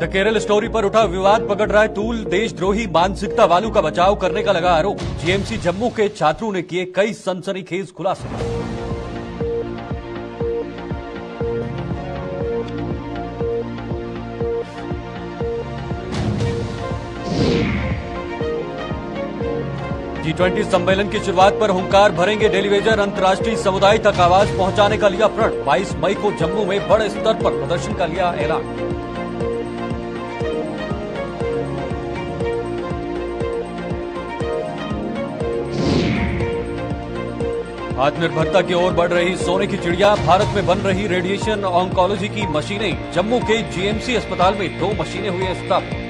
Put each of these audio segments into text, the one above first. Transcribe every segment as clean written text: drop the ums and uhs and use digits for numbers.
The Kerala story पर उठा विवाद पकड़ रहा है तूल। देशद्रोही मानसिकता वालों का बचाव करने का लगा आरोप। जीएमसी जम्मू के छात्रों ने किए कई सनसनीखेज खुलासे। G20 सम्मेलन की शुरुआत पर हुंकार भरेंगे डेलीवेजर। अंतर्राष्ट्रीय समुदाय तक आवाज पहुंचाने का लिया प्रण। 22 मई को जम्मू में बड़े स्तर पर प्रदर्शन का लिया ऐलान। आत्मनिर्भरता की ओर बढ़ रही सोने की चिड़िया। भारत में बन रही रेडिएशन ऑन्कोलॉजी की मशीनें। जम्मू के जीएमसी अस्पताल में 2 मशीनें हुई स्थापित।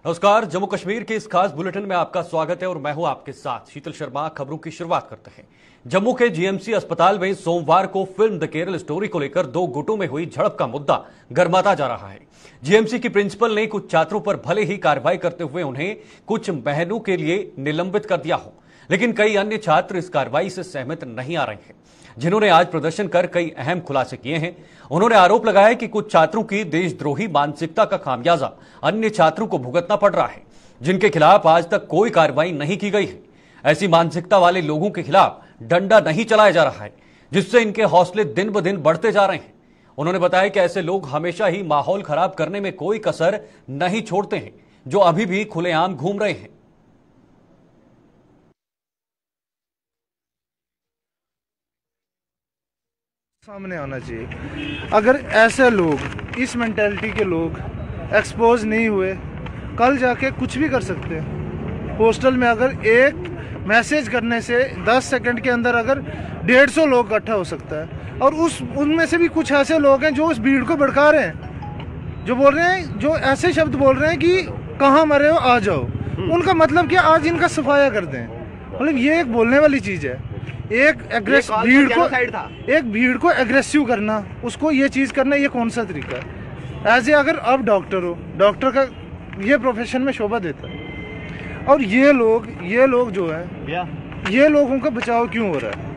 नमस्कार, जम्मू कश्मीर के इस खास बुलेटिन में आपका स्वागत है और मैं हूं आपके साथ शीतल शर्मा। खबरों की शुरुआत करते हैं। जम्मू के जीएमसी अस्पताल में सोमवार को फिल्म द केरल स्टोरी को लेकर 2 गुटों में हुई झड़प का मुद्दा गर्माता जा रहा है। जीएमसी की प्रिंसिपल ने कुछ छात्रों पर भले ही कार्रवाई करते हुए उन्हें कुछ महीनों के लिए निलंबित कर दिया हो, लेकिन कई अन्य छात्र इस कार्रवाई से सहमत नहीं आ रहे हैं, जिन्होंने आज प्रदर्शन कर कई अहम खुलासे किए हैं। उन्होंने आरोप लगाया कि कुछ छात्रों की देशद्रोही मानसिकता का खामियाजा अन्य छात्रों को भुगतना पड़ रहा है, जिनके खिलाफ आज तक कोई कार्रवाई नहीं की गई है। ऐसी मानसिकता वाले लोगों के खिलाफ डंडा नहीं चलाया जा रहा है, जिससे इनके हौसले दिन ब दिन बढ़ते जा रहे हैं। उन्होंने बताया कि ऐसे लोग हमेशा ही माहौल खराब करने में कोई कसर नहीं छोड़ते हैं, जो अभी भी खुलेआम घूम रहे हैं। सामने आना चाहिए। अगर ऐसे लोग, इस मेंटालिटी के लोग एक्सपोज नहीं हुए, कल जाके कुछ भी कर सकते हैं। हॉस्टल में अगर एक मैसेज करने से 10 सेकंड के अंदर अगर 150 लोग इकट्ठा हो सकता है, और उनमें से भी कुछ ऐसे लोग हैं जो उस भीड़ को भड़का रहे हैं, जो बोल रहे हैं, जो ऐसे शब्द बोल रहे हैं कि कहाँ मरे हो आ जाओ। उनका मतलब क्या, आज इनका सफाया कर दें। मतलब ये एक बोलने वाली चीज़ है। एक भीड़ को एग्रेसिव करना, उसको ये चीज़ करना, ये कौन सा तरीका है? एज ए अगर आप डॉक्टर हो, डॉक्टर का ये प्रोफेशन में शोभा देता है, और ये लोग जो है, ये लोगों का बचाव क्यों हो रहा है?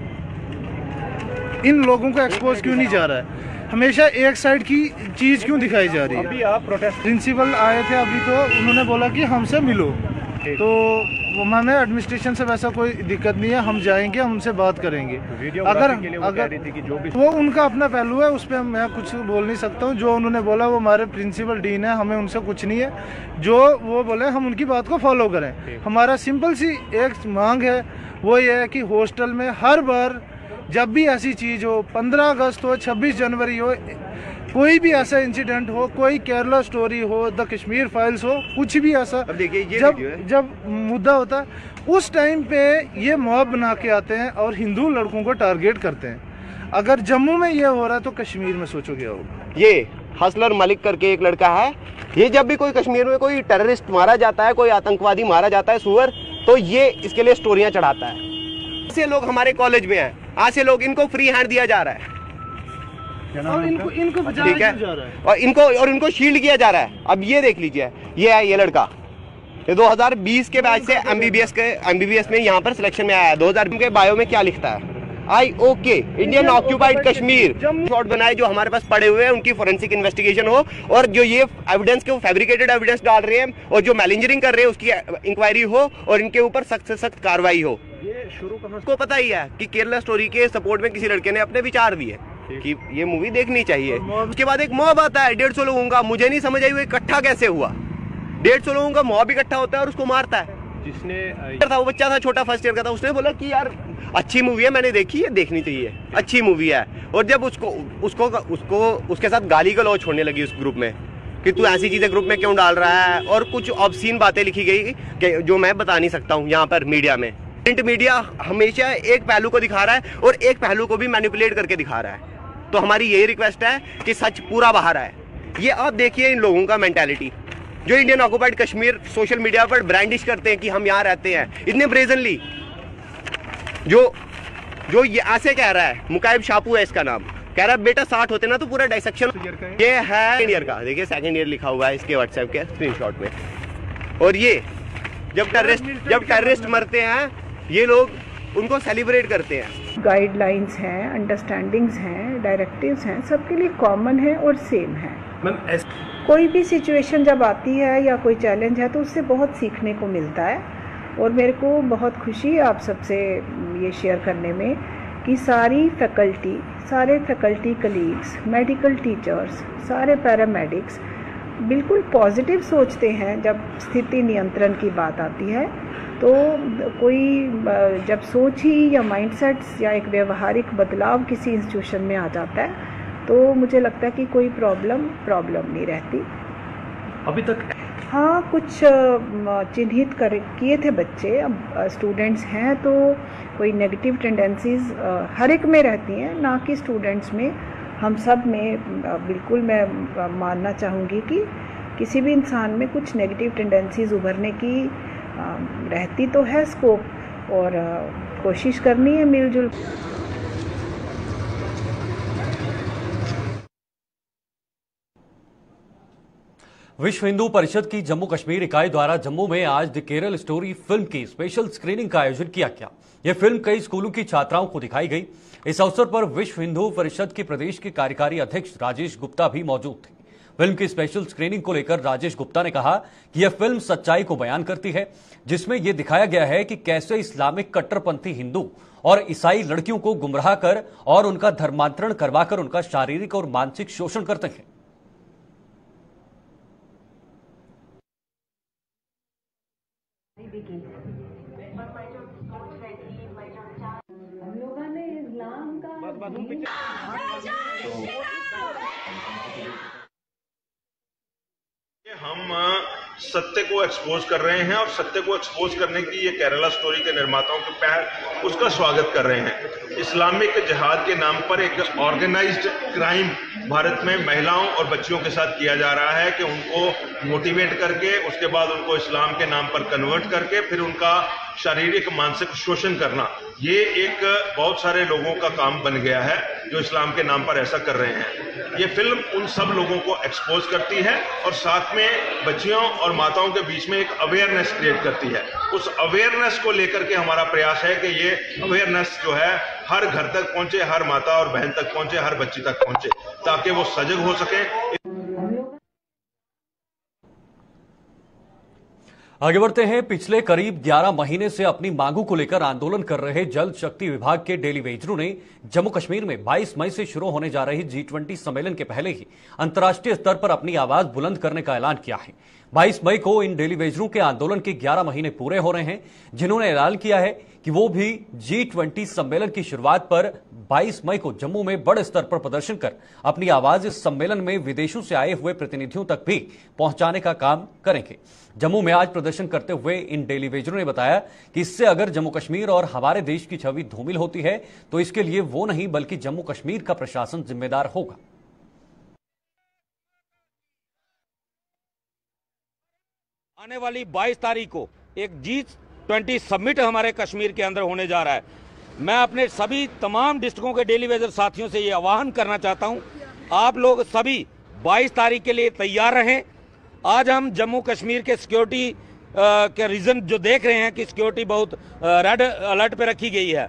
इन लोगों को एक्सपोज क्यों नहीं जा रहा है? हमेशा एक साइड की चीज़ क्यों दिखाई जा रही है? अभी आप प्रोटेस्ट प्रिंसिपल आए थे अभी, तो उन्होंने बोला कि हमसे मिलो, तो हमें एडमिनिस्ट्रेशन से वैसा कोई दिक्कत नहीं है, हम जाएंगे, हम उनसे बात करेंगे। अगर वो उनका अपना पहलू है, उस पर मैं कुछ बोल नहीं सकता हूँ। जो उन्होंने बोला, वो हमारे प्रिंसिपल डीन है, हमें उनसे कुछ नहीं है। जो वो बोले हम उनकी बात को फॉलो करें। हमारा सिंपल सी एक मांग है, वो ये है कि हॉस्टल में हर बार जब भी ऐसी चीज़ हो, 15 अगस्त हो, 26 जनवरी हो, कोई भी ऐसा इंसिडेंट हो, कोई केरला स्टोरी हो, द कश्मीर फाइल्स हो, कुछ भी ऐसा जब मुद्दा होता है, उस टाइम पे ये मॉब बना के आते हैं और हिंदू लड़कों को टारगेट करते हैं। अगर जम्मू में ये हो रहा है तो कश्मीर में सोचो क्या होगा। ये हसलर मलिक करके एक लड़का है, ये जब भी कोई कश्मीर में कोई टेररिस्ट मारा जाता है, कोई आतंकवादी मारा जाता है, सुअर, तो ये इसके लिए स्टोरियां चढ़ाता है। ऐसे लोग हमारे कॉलेज में हैं, ऐसे लोग, इनको फ्री हैंड दिया जा रहा है, और इनको ठीक है, और इनको शील्ड किया जा रहा है। अब ये देख लीजिए, ये है ये लड़का, ये 2020 के बैच से एमबीबीएस में यहाँ पर सिलेक्शन में आया है। 2000 के बायो में क्या लिखता है? IOK, Indian occupied Kashmir. Shot बनाए जो हमारे पास पड़े हुए हैं, उनकी फोरेंसिक इन्वेस्टिगेशन हो, और जो ये एविडेंस के फैब्रिकेटेड एविडेंस डाल रहे हैं और जो मैलिंजरिंग कर रहे हैं उसकी इंक्वायरी हो, और इनके ऊपर सख्त से सख्त कार्रवाई हो। ये शुरू करना, उसको पता ही है कि केरला स्टोरी के सपोर्ट में किसी लड़के ने अपने विचार दिए कि ये मूवी देखनी चाहिए। उसके बाद एक मॉब आता है 150 लोगों का। मुझे नहीं समझ आई वो इकट्ठा कैसे हुआ। 150 लोगों का मॉब इकट्ठा होता है और उसको मारता है। जिसने था, वो बच्चा था, छोटा, फर्स्ट ईयर का था, उसने बोला कि यार अच्छी मूवी है, मैंने देखी है, देखनी चाहिए, अच्छी मूवी है। और जब उसके साथ गाली गलौज छोड़ने लगी उस ग्रुप में कि तू ऐसी चीजें ग्रुप में क्यों डाल रहा है, और कुछ ऑब्सीन बातें लिखी गई जो मैं बता नहीं सकता हूँ यहाँ पर मीडिया में। प्रिंट मीडिया हमेशा एक पहलू को दिखा रहा है और एक पहलू को भी मैनिपुलेट करके दिखा रहा है। तो हमारी यही रिक्वेस्ट है कि सच पूरा बाहर आए। ये आप देखिए इन लोगों का मेंटालिटी, जो Indian occupied Kashmir social media पर ब्रांडिश करते हैं कि हम यहाँ रहते हैं, इतने ब्रेजनली। जो ये ऐसे कह रहा है, मुकाइब शापू है इसका नाम, कह रहा है बेटा 60 होते ना तो पूरा डाइसेक्शन। ये है सेकंड ईयर का, देखिए सेकंड ईयर लिखा हुआ है इसके व्हाट्सएप के स्क्रीनशॉट में। और ये जब टेररिस्ट मरते हैं, ये लोग उनको सेलिब्रेट करते हैं। गाइडलाइंस हैं, अंडरस्टैंडिंग्स हैं, डायरेक्टिव्स हैं, सबके लिए कॉमन है और सेम है। कोई भी सिचुएशन जब आती है या कोई चैलेंज है तो उससे बहुत सीखने को मिलता है और मेरे को बहुत खुशी है आप सबसे ये शेयर करने में कि सारे फैकल्टी कलीग्स, मेडिकल टीचर्स, सारे पैरामेडिक्स बिल्कुल पॉजिटिव सोचते हैं जब स्थिति नियंत्रण की बात आती है। तो कोई जब सोच ही या माइंडसेट्स या एक व्यवहारिक बदलाव किसी इंस्टीट्यूशन में आ जाता है तो मुझे लगता है कि कोई प्रॉब्लम नहीं रहती। अभी तक हाँ, कुछ चिन्हित किए थे बच्चे। अब स्टूडेंट्स हैं तो कोई नेगेटिव टेंडेंसीज हर एक में रहती हैं, ना कि स्टूडेंट्स में, हम सब में। बिल्कुल मैं मानना चाहूँगी कि किसी भी इंसान में कुछ नेगेटिव टेंडेंसीज उभरने की रहती तो है स्कोप, और कोशिश करनी है मिलजुल। विश्व हिंदू परिषद की जम्मू कश्मीर इकाई द्वारा जम्मू में आज द केरल स्टोरी फिल्म की स्पेशल स्क्रीनिंग का आयोजन किया गया। यह फिल्म कई स्कूलों की छात्राओं को दिखाई गई। इस अवसर पर विश्व हिंदू परिषद के प्रदेश के कार्यकारी अध्यक्ष राजेश गुप्ता भी मौजूद थे। फिल्म की स्पेशल स्क्रीनिंग को लेकर राजेश गुप्ता ने कहा कि यह फिल्म सच्चाई को बयान करती है, जिसमें यह दिखाया गया है कि कैसे इस्लामिक कट्टरपंथी हिंदू और ईसाई लड़कियों को गुमराह कर और उनका धर्मांतरण करवाकर उनका शारीरिक और मानसिक शोषण करते हैं। हम सत्य को एक्सपोज कर रहे हैं और सत्य को एक्सपोज करने की ये केरला स्टोरी के निर्माताओं के पहल उसका स्वागत कर रहे हैं। इस्लामिक जिहाद के नाम पर एक ऑर्गेनाइज्ड क्राइम भारत में महिलाओं और बच्चियों के साथ किया जा रहा है कि उनको मोटिवेट करके उसके बाद उनको इस्लाम के नाम पर कन्वर्ट करके फिर उनका शारीरिक मानसिक शोषण करना, ये एक बहुत सारे लोगों का काम बन गया है जो इस्लाम के नाम पर ऐसा कर रहे हैं। ये फिल्म उन सब लोगों को एक्सपोज करती है और साथ में बच्चियों और माताओं के बीच में एक अवेयरनेस क्रिएट करती है। उस अवेयरनेस को लेकर के हमारा प्रयास है कि ये अवेयरनेस जो है हर घर तक पहुंचे, हर माता और बहन तक पहुंचे, हर बच्ची तक पहुंचे, ताकि वो सजग हो सके। आगे बढ़ते हैं। पिछले करीब 11 महीने से अपनी मांगों को लेकर आंदोलन कर रहे जल शक्ति विभाग के डेली वेजरों ने जम्मू कश्मीर में 22 मई से शुरू होने जा रही G20 सम्मेलन के पहले ही अंतर्राष्ट्रीय स्तर पर अपनी आवाज बुलंद करने का ऐलान किया है। 22 मई को इन डेली वेजरों के आंदोलन के 11 महीने पूरे हो रहे हैं, जिन्होंने ऐलान किया है कि वो भी G20 सम्मेलन की शुरुआत पर 22 मई को जम्मू में बड़े स्तर पर प्रदर्शन कर अपनी आवाज इस सम्मेलन में विदेशों से आए हुए प्रतिनिधियों तक भी पहुंचाने का काम करेंगे। जम्मू में आज प्रदर्शन करते हुए इन डेली वेजरों ने बताया कि इससे अगर जम्मू कश्मीर और हमारे देश की छवि धूमिल होती है तो इसके लिए वो नहीं बल्कि जम्मू कश्मीर का प्रशासन जिम्मेदार होगा। आने वाली 22 तारीख को एक G20 समिट हमारे कश्मीर के अंदर होने जा रहा है। मैं अपने सभी तमाम डिस्ट्रिक्टों के डेली वेजर साथियों से ये आह्वान करना चाहता हूं, आप लोग सभी 22 तारीख के लिए तैयार रहें। आज हम जम्मू कश्मीर के सिक्योरिटी के रीजन जो देख रहे हैं कि सिक्योरिटी बहुत रेड अलर्ट पे रखी गई है।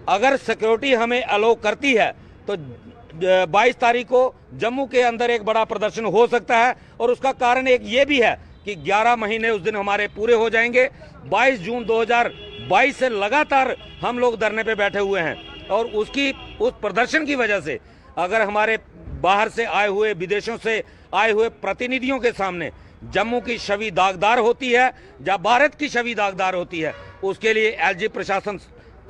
अगर सिक्योरिटी हमें अलाउ करती है तो 22 तारीख को जम्मू के अंदर एक बड़ा प्रदर्शन हो सकता है और उसका कारण एक ये भी है कि 11 महीने उस दिन हमारे पूरे हो जाएंगे। 22 जून 2022 से लगातार हम लोग धरने पे बैठे हुए हैं और उस प्रदर्शन की वजह से अगर हमारे बाहर से आए हुए, विदेशों से आए हुए प्रतिनिधियों के सामने जम्मू की छवि दागदार होती है या भारत की छवि दागदार होती है, उसके लिए एलजी प्रशासन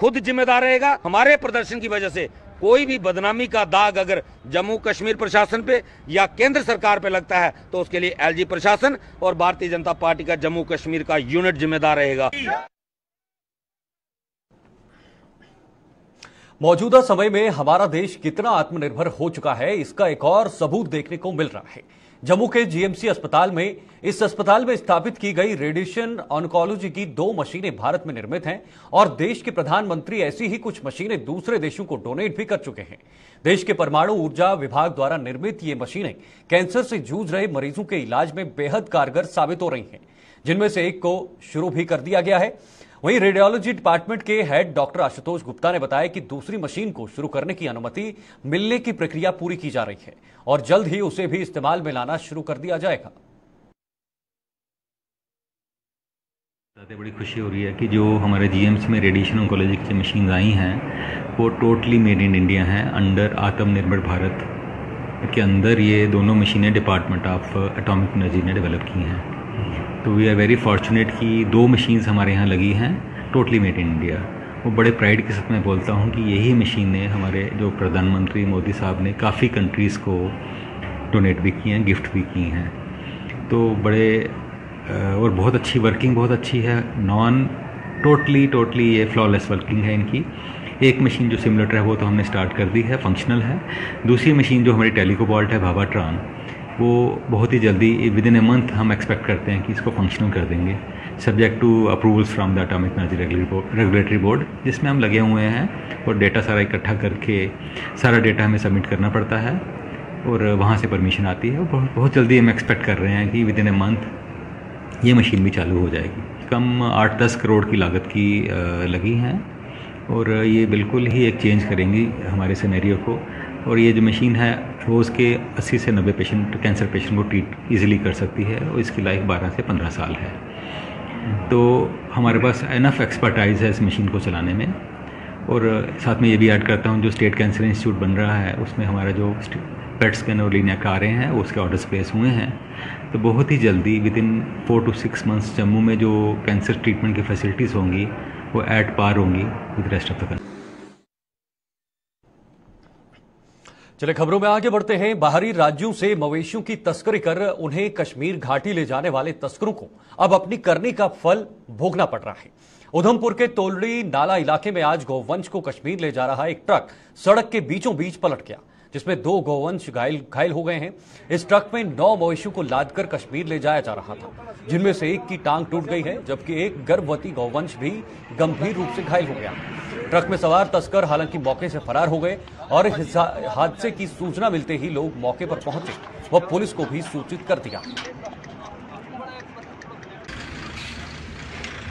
खुद जिम्मेदार रहेगा। हमारे प्रदर्शन की वजह से कोई भी बदनामी का दाग अगर जम्मू कश्मीर प्रशासन पे या केंद्र सरकार पे लगता है तो उसके लिए एलजी प्रशासन और भारतीय जनता पार्टी का जम्मू कश्मीर का यूनिट जिम्मेदार रहेगा। मौजूदा समय में हमारा देश कितना आत्मनिर्भर हो चुका है, इसका एक और सबूत देखने को मिल रहा है। जम्मू के जीएमसी अस्पताल में इस अस्पताल में स्थापित की गई रेडिएशन ऑन्कोलॉजी की 2 मशीनें भारत में निर्मित हैं और देश के प्रधानमंत्री ऐसी ही कुछ मशीनें दूसरे देशों को डोनेट भी कर चुके हैं। देश के परमाणु ऊर्जा विभाग द्वारा निर्मित ये मशीनें कैंसर से जूझ रहे मरीजों के इलाज में बेहद कारगर साबित हो रही हैं, जिनमें से एक को शुरू भी कर दिया गया है। वहीं रेडियोलॉजी डिपार्टमेंट के हेड डॉक्टर आशुतोष गुप्ता ने बताया कि दूसरी मशीन को शुरू करने की अनुमति मिलने की प्रक्रिया पूरी की जा रही है और जल्द ही उसे भी इस्तेमाल में लाना शुरू कर दिया जाएगा। बड़ी खुशी हो रही है कि जो हमारे जीएमसी में रेडिएशन ऑन्कोलॉजी की मशीन आई हैं वो टोटली मेड इन इंडिया हैं, अंडर आत्मनिर्भर भारत के अंदर ये दोनों मशीनें डिपार्टमेंट ऑफ एटॉमिक एनर्जी ने डेवलप की हैं। तो वी आर वेरी फॉर्चुनेट कि 2 मशीन्स हमारे यहाँ लगी हैं टोटली मेड इन इंडिया। वो बड़े प्राइड के साथ मैं बोलता हूँ कि यही मशीनें हमारे जो प्रधानमंत्री मोदी साहब ने काफ़ी कंट्रीज़ को डोनेट भी की हैं, गिफ्ट भी की हैं। तो बड़े और बहुत अच्छी वर्किंग बहुत अच्छी है, टोटली ये फ्लॉलेस वर्किंग है इनकी। एक मशीन जो सिमुलेटर है वो तो हमने स्टार्ट कर दी है, फंक्शनल है। दूसरी मशीन जो हमारी टेलीकोबाल्ट है भाभाट्रॉन, वो बहुत ही जल्दी विद इन ए मंथ हम एक्सपेक्ट करते हैं कि इसको फंक्शनल कर देंगे, subject to approvals from the atomic energy regulatory board, जिसमें हम लगे हुए हैं और डेटा सारा इकट्ठा करके सारा डेटा हमें सबमिट करना पड़ता है और वहाँ से परमिशन आती है। बहुत जल्दी हम एक्सपेक्ट कर रहे हैं कि विद इन ए मंथ ये मशीन भी चालू हो जाएगी। कम 8-10 करोड़ की लागत की लगी हैं और ये बिल्कुल ही एक चेंज करेंगी हमारे सिनेरियो को। और ये जो मशीन है रोज़ के 80 से 90 कैंसर पेशेंट को ट्रीट इजीली कर सकती है और इसकी लाइफ 12 से 15 साल है। तो हमारे पास इनफ एक्सपर्टाइज है इस मशीन को चलाने में। और साथ में ये भी ऐड करता हूँ, जो स्टेट कैंसर इंस्टीट्यूट बन रहा है उसमें हमारा जो पेट स्कैन और लीनिया कारें हैं उसके ऑर्डर्स प्लेस हुए हैं। तो बहुत ही जल्दी with in 4 to 6 months Jammu में जो कैंसर ट्रीटमेंट की फैसिलिटीज़ होंगी वो एट पार होंगी with rest of the country. चलिए खबरों में आगे बढ़ते हैं। बाहरी राज्यों से मवेशियों की तस्करी कर उन्हें कश्मीर घाटी ले जाने वाले तस्करों को अब अपनी करनी का फल भोगना पड़ रहा है। उधमपुर के तोलड़ी नाला इलाके में आज गौवंश को कश्मीर ले जा रहा एक ट्रक सड़क के बीचों बीच पलट गया, जिसमें 2 गौवंश घायल हो गए हैं। इस ट्रक में 9 मवेशियों को लादकर कश्मीर ले जाया जा रहा था, जिनमें से एक की टांग टूट गई है, जबकि एक गर्भवती गौवंश भी गंभीर रूप से घायल हो गया। ट्रक में सवार तस्कर हालांकि मौके से फरार हो गए और इस हादसे की सूचना मिलते ही लोग मौके पर पहुंचे व पुलिस को भी सूचित कर दिया।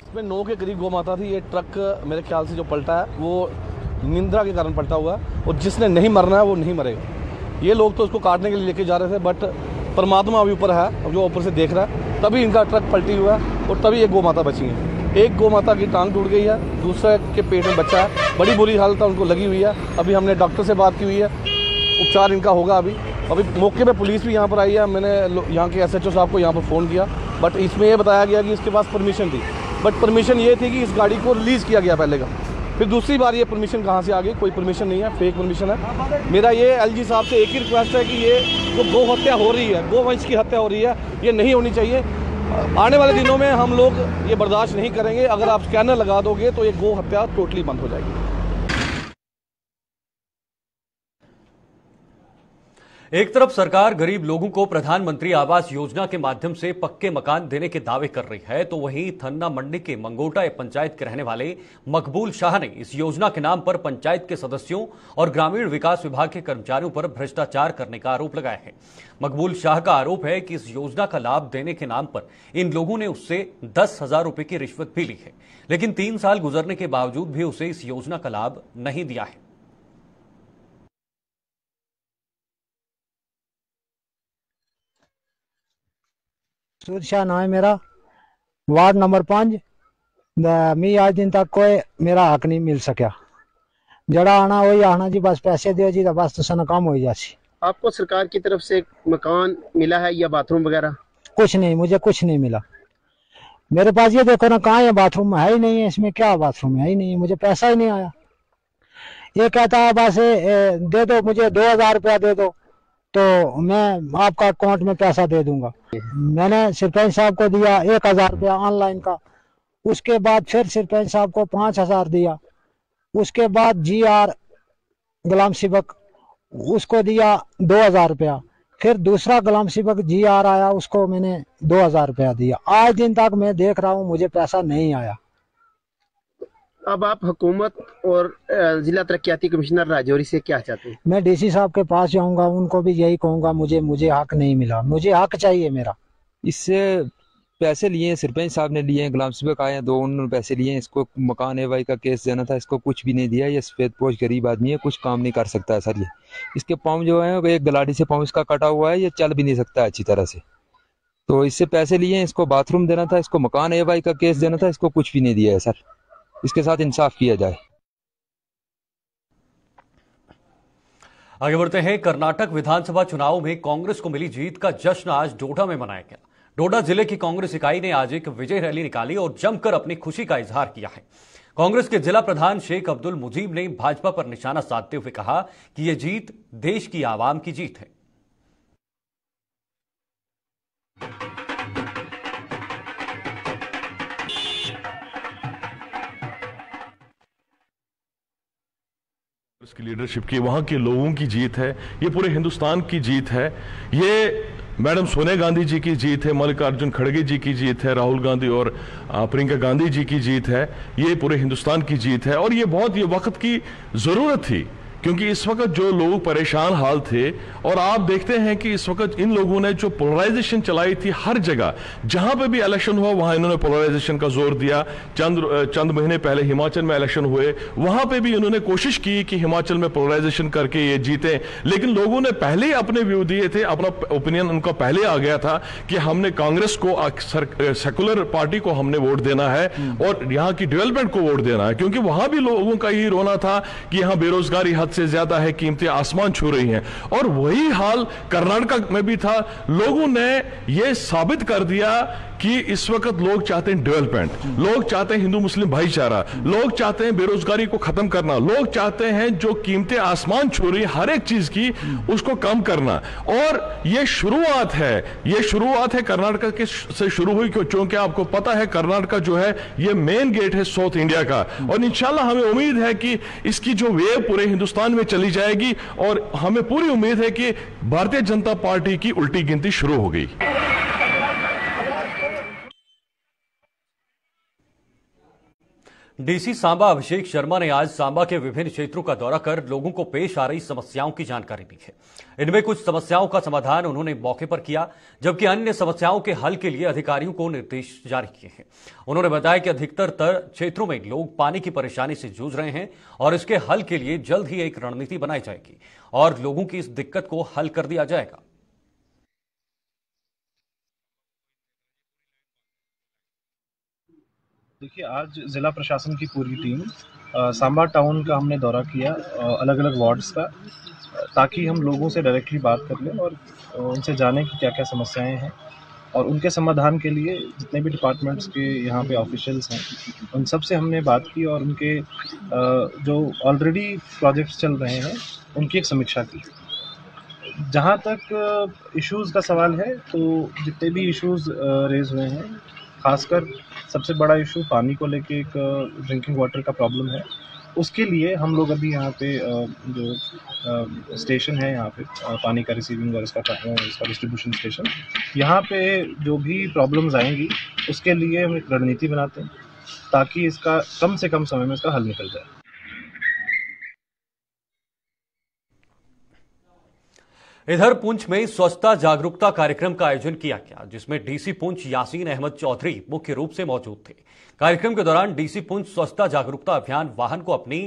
इसमें 9 के करीब गौ माता थी। ये ट्रक मेरे ख्याल से जो पलटा है वो निंद्रा के कारण पलटा हुआ है और जिसने नहीं मरना है वो नहीं मरेगा। ये लोग तो उसको काटने के लिए लेके जा रहे थे, बट परमात्मा अभी ऊपर है, जो ऊपर से देख रहा है, तभी इनका ट्रक पलटी हुआ है और तभी एक गौ माता बची है। एक गौ माता की टांग टूट गई है, दूसरे के पेट में बच्चा है, बड़ी बुरी हालत है, उनको लगी हुई है। अभी हमने डॉक्टर से बात की हुई है, उपचार इनका होगा। अभी मौके पे पुलिस भी यहाँ पर आई है। मैंने यहाँ के SHO साहब को यहाँ पर फ़ोन किया, बट इसमें ये बताया गया कि इसके पास परमिशन थी, बट परमिशन ये थी कि इस गाड़ी को रिलीज़ किया गया पहले का। फिर दूसरी बार ये परमिशन कहाँ से आ गई? कोई परमिशन नहीं है, फेक परमिशन है। मेरा ये LG साहब से एक ही रिक्वेस्ट है कि ये जो गौ हत्या हो रही है, गोवंश की हत्या हो रही है, ये नहीं होनी चाहिए। आने वाले दिनों में हम लोग ये बर्दाश्त नहीं करेंगे। अगर आप स्कैनर लगा दोगे तो ये गौ हत्या टोटली बंद हो जाएगी। एक तरफ सरकार गरीब लोगों को प्रधानमंत्री आवास योजना के माध्यम से पक्के मकान देने के दावे कर रही है, तो वहीं थन्ना मंडी के मंगोटा पंचायत के रहने वाले मकबूल शाह ने इस योजना के नाम पर पंचायत के सदस्यों और ग्रामीण विकास विभाग के कर्मचारियों पर भ्रष्टाचार करने का आरोप लगाया है। मकबूल शाह का आरोप है कि इस योजना का लाभ देने के नाम पर इन लोगों ने उससे 10,000 रुपए की रिश्वत भी ली है, लेकिन 3 साल गुजरने के बावजूद भी उसे इस योजना का लाभ नहीं दिया है। सूद शाह नाम है मेरा, वार्ड नंबर 5। मैं आज दिन तक कोई मेरा हक नहीं मिल सका। जड़ा आना वही आना जी, बस पैसे दो जी, तो बस तो काम हो जासी। आपको सरकार की तरफ से मकान मिला है या बाथरूम वगैरह? कुछ नहीं, मुझे कुछ नहीं मिला। मेरे पास ये देखो ना, कहाँ है बाथरूम? है ही नहीं है इसमें। क्या बाथरूम है ही नहीं, मुझे पैसा ही नहीं आया। ये कहता है बस दे दो मुझे 2,000 रुपया दे दो तो मैं आपका अकाउंट में पैसा दे दूंगा। मैंने सरपंच साहब को दिया 1,000 रुपया ऑनलाइन का, उसके बाद फिर सरपंच साहब को 5,000 दिया, उसके बाद GR गुलाम सिबक उसको दिया 2,000 रुपया, फिर दूसरा गुलाम सिबक GR आया, उसको मैंने 2,000 रुपया दिया। आज दिन तक मैं देख रहा हूँ मुझे पैसा नहीं आया। अब आप हुकूमत और जिला तरक्याती कमिश्नर राजौरी से क्या चाहते हैं? मैं DC साहब के पास जाऊंगा, उनको भी यही कहूंगा मुझे हक नहीं मिला, मुझे हक चाहिए मेरा। इससे पैसे लिए, सरपंच साहब ने लिए, गुलाम सुबह आए हैं 2, उन्होंने पैसे लिए। इसको मकान एवाई का केस देना था, इसको कुछ भी नहीं दिया। ये सफेद पोश गरीब आदमी है, कुछ काम नहीं कर सकता है सर। ये इसके पाँव जो है एक गलाड़ी से पाँव इसका कटा हुआ है, ये चल भी नहीं सकता अच्छी तरह से। तो इससे पैसे लिए, इसको बाथरूम देना था, इसको मकान एवाई का केस देना था, इसको कुछ भी नहीं दिया है सर। इसके साथ इंसाफ किया जाए। आगे बढ़ते हैं। कर्नाटक विधानसभा चुनाव में कांग्रेस को मिली जीत का जश्न आज डोडा में मनाया गया। डोडा जिले की कांग्रेस इकाई ने आज एक विजय रैली निकाली और जमकर अपनी खुशी का इजहार किया है। कांग्रेस के जिला प्रधान शेख अब्दुल मुजीब ने भाजपा पर निशाना साधते हुए कहा कि यह जीत देश की आवाम की जीत है। की लीडरशिप की, वहां के लोगों की जीत है, ये पूरे हिंदुस्तान की जीत है। ये मैडम सोनिया गांधी जी की जीत है, मल्लिकार्जुन खड़गे जी की जीत है, राहुल गांधी और प्रियंका गांधी जी की जीत है। ये पूरे हिंदुस्तान की जीत है और ये वक्त की जरूरत थी, क्योंकि इस वक्त जो लोग परेशान हाल थे और आप देखते हैं कि इस वक्त इन लोगों ने जो पोलराइजेशन चलाई थी हर जगह, जहां पे भी इलेक्शन हुआ वहां इन्होंने पोलराइजेशन का जोर दिया। चंद महीने पहले हिमाचल में इलेक्शन हुए, वहां पे भी इन्होंने कोशिश की कि हिमाचल में पोलराइजेशन करके ये जीते, लेकिन लोगों ने पहले ही अपने व्यू दिए थे, अपना ओपिनियन उनका पहले आ गया था कि हमने कांग्रेस को, सेकुलर पार्टी को हमने वोट देना है और यहाँ की डेवलपमेंट को वोट देना है, क्योंकि वहां भी लोगों का यही रोना था कि यहाँ बेरोजगारी से ज्यादा है, कीमतें आसमान छू रही हैं। और वही हाल कर्नाटक में भी था। लोगों ने यह साबित कर दिया कि इस वक्त लोग चाहते हैं डेवलपमेंट, लोग चाहते हैं हिंदू मुस्लिम भाईचारा, लोग चाहते हैं बेरोजगारी को खत्म करना, लोग चाहते हैं जो कीमतें आसमान छू रही हर एक चीज की उसको कम करना। और ये शुरुआत है कर्नाटक के से शुरू हुई, क्योंकि आपको पता है कर्नाटक जो है ये मेन गेट है साउथ इंडिया का, और इंशाल्लाह हमें उम्मीद है कि इसकी जो वेव पूरे हिंदुस्तान में चली जाएगी और हमें पूरी उम्मीद है कि भारतीय जनता पार्टी की उल्टी गिनती शुरू हो गई। डीसी सांबा अभिषेक शर्मा ने आज सांबा के विभिन्न क्षेत्रों का दौरा कर लोगों को पेश आ रही समस्याओं की जानकारी दी है। इनमें कुछ समस्याओं का समाधान उन्होंने मौके पर किया, जबकि अन्य समस्याओं के हल के लिए अधिकारियों को निर्देश जारी किए हैं। उन्होंने बताया कि अधिकतर क्षेत्रों में लोग पानी की परेशानी से जूझ रहे हैं और इसके हल के लिए जल्द ही एक रणनीति बनाई जाएगी और लोगों की इस दिक्कत को हल कर दिया जाएगा। देखिए, आज जिला प्रशासन की पूरी टीम सांबा टाउन का हमने दौरा किया, अलग अलग वार्ड्स का, ताकि हम लोगों से डायरेक्टली बात कर लें और उनसे जानें कि क्या क्या समस्याएं हैं और उनके समाधान के लिए जितने भी डिपार्टमेंट्स के यहाँ पे ऑफिशियल्स हैं उन सब से हमने बात की और उनके जो ऑलरेडी प्रोजेक्ट्स चल रहे हैं उनकी एक समीक्षा की। जहाँ तक इश्यूज़ का सवाल है, तो जितने भी इश्यूज़ रेज हुए हैं, खासकर सबसे बड़ा इशू पानी को लेके एक ड्रिंकिंग वाटर का प्रॉब्लम है। उसके लिए हम लोग अभी यहाँ पे जो स्टेशन है यहाँ पे पानी का रिसीविंग और इसका डिस्ट्रीब्यूशन स्टेशन, यहाँ पे जो भी प्रॉब्लम्स आएंगी उसके लिए हम एक रणनीति बनाते हैं ताकि इसका कम से कम समय में इसका हल निकल जाए। इधर पुंछ में स्वच्छता जागरूकता कार्यक्रम का आयोजन किया गया, जिसमें डीसी पुंछ यासीन अहमद चौधरी मुख्य रूप से मौजूद थे। कार्यक्रम के दौरान डीसी पुंछ स्वच्छता जागरूकता अभियान वाहन को अपनी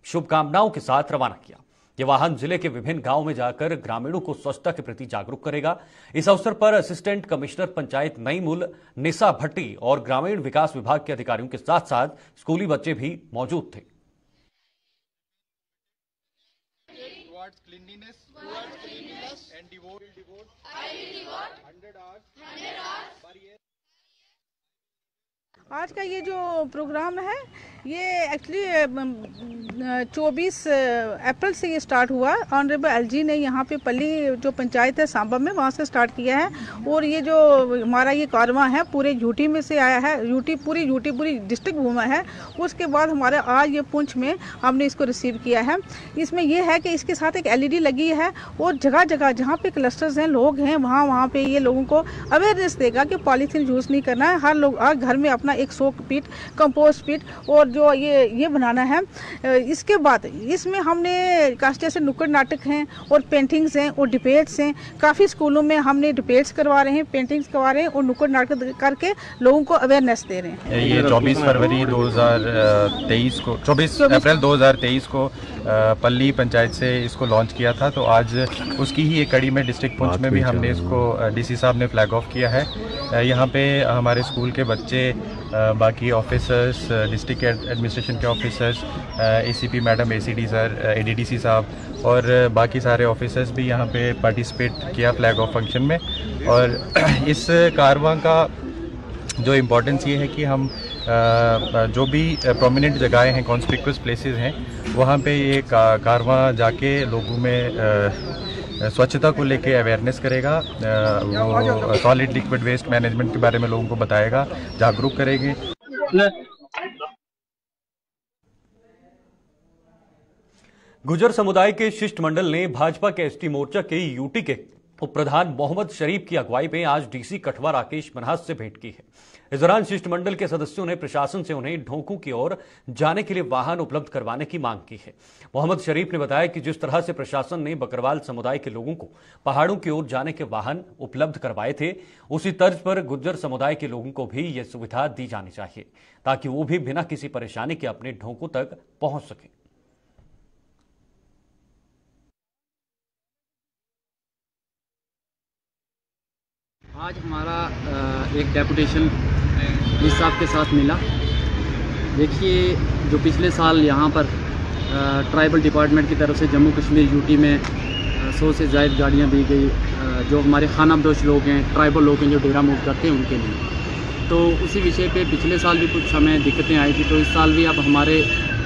शुभकामनाओं के साथ रवाना किया। यह वाहन जिले के विभिन्न गांवों में जाकर ग्रामीणों को स्वच्छता के प्रति जागरूक करेगा। इस अवसर पर असिस्टेंट कमिश्नर पंचायत नईमुल निसा भट्टी और ग्रामीण विकास विभाग के अधिकारियों के साथ साथ स्कूली बच्चे भी मौजूद थे। आज का ये जो प्रोग्राम है ये एक्चुअली 24 अप्रैल से ये स्टार्ट हुआ। ऑनरेबल एलजी ने यहाँ पे पल्ली जो पंचायत है सांबा में, वहाँ से स्टार्ट किया है और ये जो हमारा ये कारवां है पूरे यूटी में से आया है। यूटी पूरी डिस्ट्रिक्ट घूमा है। उसके बाद हमारे आज ये पुंछ में हमने इसको रिसीव किया है। इसमें यह है कि इसके साथ एक LED लगी है और जगह जगह जहाँ पे क्लस्टर्स हैं, लोग हैं, वहाँ पे ये लोगों को अवेयरनेस देगा कि पॉलीथीन यूज़ नहीं करना है। हर लोग घर में अपना अपना एक शोक पीट, कंपोस्ट पीट और जो ये बनाना है। इसके बाद इसमें हमने कांस्टेशन नुक्कड़ नाटक हैं और पेंटिंग्स हैं और डिबेट्स हैं। काफ़ी स्कूलों में हमने डिबेट्स करवा रहे हैं, पेंटिंग्स करवा रहे हैं और नुक्कड़ नाटक करके लोगों को अवेयरनेस दे रहे हैं। ये 24 फरवरी 2023 को 24 अप्रैल 2023 को पल्ली पंचायत से इसको लॉन्च किया था। तो आज उसकी ही एक कड़ी में डिस्ट्रिक्ट पुंछ में भी हमने इसको डीसी साहब ने फ्लैग ऑफ किया है। यहाँ पे हमारे स्कूल के बच्चे, बाकी ऑफिसर्स, डिस्ट्रिक्ट एडमिनिस्ट्रेशन के officers, ACP madam, ACD sir, ADDC साहब और बाकी सारे ऑफिसर्स भी यहाँ पे पार्टिसिपेट किया फ्लैग ऑफ फंक्शन में। और इस कारवां का जो इम्पोर्टेंस ये है कि हम जो भी प्रोमिनेंट जगहें हैं, कॉन्स्पिक्यूअस प्लेसेस हैं, वहाँ पे ये कारवां जाके लोगों में स्वच्छता को लेके अवेयरनेस करेगा। वो सॉलिड लिक्विड वेस्ट मैनेजमेंट के बारे में लोगों को बताएगा, जागरूक करेंगे। गुजर समुदाय के शिष्टमंडल ने भाजपा के एसटी मोर्चा के यूटी के उप प्रधान मोहम्मद शरीफ की अगुवाई में आज डीसी कठवा राकेश मनहास से भेंट की है। इस दौरान शिष्टमंडल के सदस्यों ने प्रशासन से उन्हें ढोंकू की ओर जाने के लिए वाहन उपलब्ध करवाने की मांग की है। मोहम्मद शरीफ ने बताया कि जिस तरह से प्रशासन ने बकरवाल समुदाय के लोगों को पहाड़ों की ओर जाने के वाहन उपलब्ध करवाए थे, उसी तर्ज पर गुज्जर समुदाय के लोगों को भी यह सुविधा दी जानी चाहिए ताकि वो भी बिना किसी परेशानी के अपने ढोंकू तक पहुंच सके। आज हमारा एक डेपुटेशन इस साहब के साथ मिला। देखिए, जो पिछले साल यहाँ पर ट्राइबल डिपार्टमेंट की तरफ से जम्मू कश्मीर यूटी में 100 से ज़ायद गाड़ियाँ दी गई, जो हमारे खानाबदोश लोग हैं, ट्राइबल लोग हैं जो डेरा मूव करते हैं उनके लिए। तो उसी विषय पे पिछले साल भी कुछ हमें दिक्कतें आई थी, तो इस साल भी अब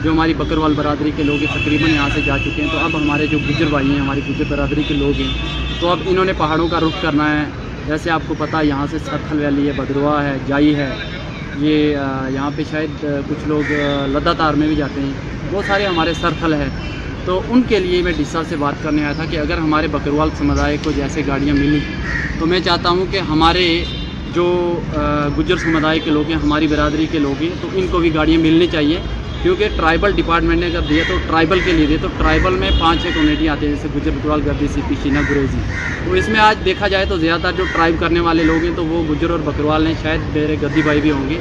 हमारी बकरवाल बरादरी के लोग तकरीबन यहाँ से जा चुके हैं। तो अब हमारे जो गुज्जर भाई हैं, हमारी गुज्जर बरादरी के लोग हैं, तो अब इन्होंने पहाड़ों का रुख करना है। जैसे आपको पता है, यहाँ से सरथल वैली है, भद्रवा है, जाई है, ये यहाँ पे शायद कुछ लोग लद्दातार में भी जाते हैं, वो सारे हमारे सरथल है। तो उनके लिए मैं डीसा से बात करने आया था कि अगर हमारे बकरवाल समुदाय को जैसे गाड़ियाँ मिली, तो मैं चाहता हूँ कि हमारे जो गुज्जर समुदाय के लोग हैं, हमारी बरादरी के लोग हैं, तो इनको भी गाड़ियाँ मिलनी चाहिए। क्योंकि ट्राइबल डिपार्टमेंट ने अगर दिया तो ट्राइबल के लिए दिए, तो ट्राइबल में 5-6 कम्युनिटी आते हैं, जैसे गुज्जर, बकरवाल, गद्दी, सीपी, शीना, गुरेजी। तो इसमें आज देखा जाए तो ज़्यादातर जो ट्राइब करने वाले लोग हैं तो वो गुज्जर और बकरवाल हैं, शायद मेरे गद्दी भाई भी होंगे।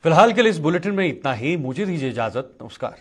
फिलहाल के लिए इस बुलेटिन में इतना ही। मुझे दीजिए इजाजत। नमस्कार।